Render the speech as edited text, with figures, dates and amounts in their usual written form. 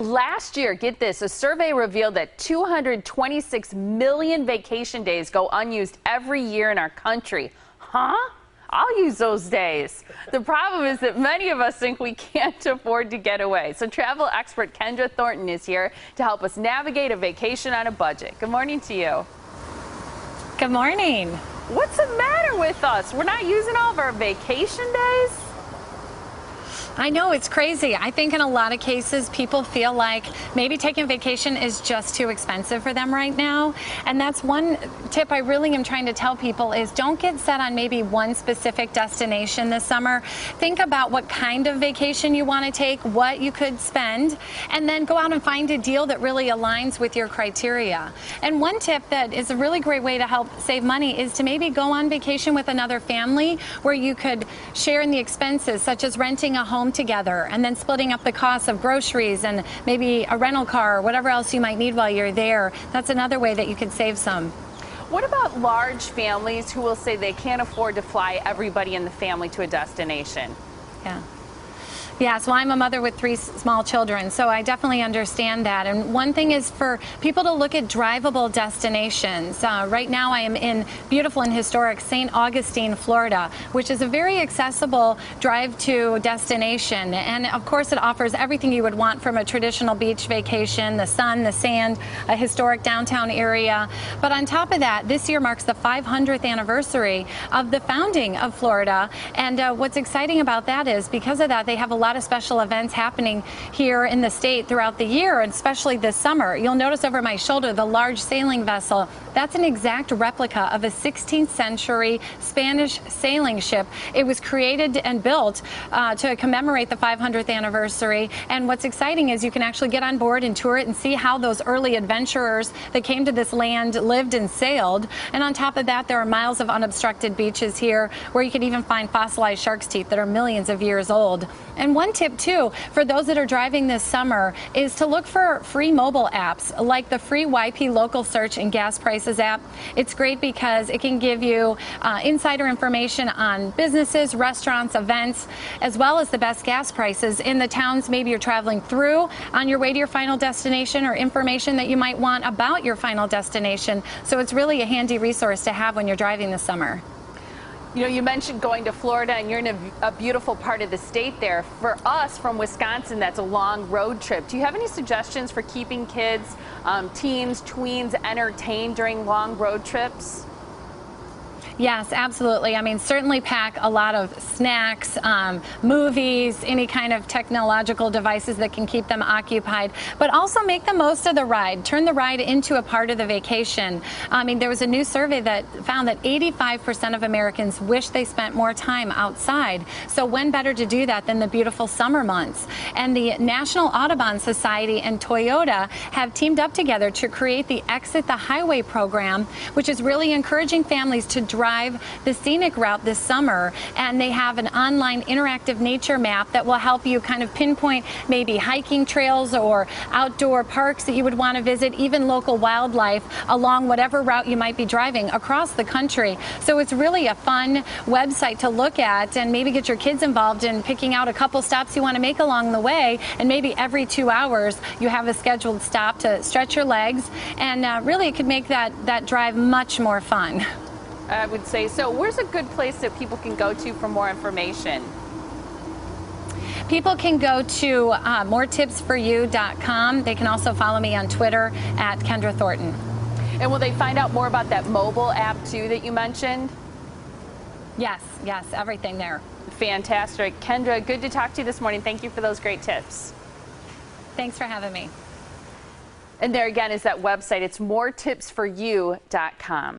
Last year, get this, a survey revealed that 226 million vacation days go unused every year in our country. Huh? I'll use those days. The problem is that many of us think we can't afford to get away. So travel expert Kendra Thornton is here to help us navigate a vacation on a budget. Good morning to you. Good morning. What's the matter with us? We're not using all of our vacation days? I know, it's crazy. I think in a lot of cases people feel like maybe taking vacation is just too expensive for them right now. And that's one tip I really am trying to tell people is don't get set on maybe one specific destination this summer. Think about what kind of vacation you want to take, what you could spend, and then go out and find a deal that really aligns with your criteria. And one tip that is a really great way to help save money is to maybe go on vacation with another family where you could share in the expenses, such as renting a home together and then splitting up the costs of groceries and maybe a rental car or whatever else you might need while you're there. That's another way that you could save some. What about large families who will say they can't afford to fly everybody in the family to a destination? Yeah, so I'm a mother with 3 small children, so I definitely understand that. And one thing is for people to look at drivable destinations. Right now I am in beautiful and historic St. Augustine, Florida, which is a very accessible drive-to destination. And of course it offers everything you would want from a traditional beach vacation, the sun, the sand, a historic downtown area. But on top of that, this year marks the 500th anniversary of the founding of Florida. And what's exciting about that is because of that, they have a lot of special events happening here in the state throughout the year, and especially this summer. You'll notice over my shoulder the large sailing vessel. That's an exact replica of a 16th century Spanish sailing ship. It was created and built to commemorate the 500th anniversary. And what's exciting is you can actually get on board and tour it and see how those early adventurers that came to this land lived and sailed. And on top of that, there are miles of unobstructed beaches here where you can even find fossilized shark's teeth that are millions of years old. And one tip too, for those that are driving this summer, is to look for free mobile apps like the free YP Local Search and Gas Prices app. It's great because it can give you insider information on businesses, restaurants, events, as well as the best gas prices in the towns maybe you're traveling through on your way to your final destination, or information that you might want about your final destination. So it's really a handy resource to have when you're driving this summer. You know, you mentioned going to Florida, and you're in a beautiful part of the state there. For us from Wisconsin, that's a long road trip. Do you have any suggestions for keeping kids, teens, tweens entertained during long road trips? Yes, absolutely. I mean, certainly pack a lot of snacks, movies, any kind of technological devices that can keep them occupied, but also make the most of the ride. Turn the ride into a part of the vacation. I mean, there was a new survey that found that 85% of Americans wish they spent more time outside. So when better to do that than the beautiful summer months? And the National Audubon Society and Toyota have teamed up together to create the Exit the Highway program, which is really encouraging families to drive the scenic route this summer. And they have an online interactive nature map that will help you kind of pinpoint maybe hiking trails or outdoor parks that you would want to visit, even local wildlife along whatever route you might be driving across the country. So it's really a fun website to look at, and maybe get your kids involved in picking out a couple stops you want to make along the way, and maybe every 2 hours you have a scheduled stop to stretch your legs, and really it could make that drive much more fun. I would say so. Where's a good place that people can go to for more information? People can go to moretipsforyou.com. They can also follow me on Twitter at Kendra Thornton. And will they find out more about that mobile app too that you mentioned? Yes, everything there. Fantastic. Kendra, good to talk to you this morning. Thank you for those great tips. Thanks for having me. And there again is that website. It's moretipsforyou.com.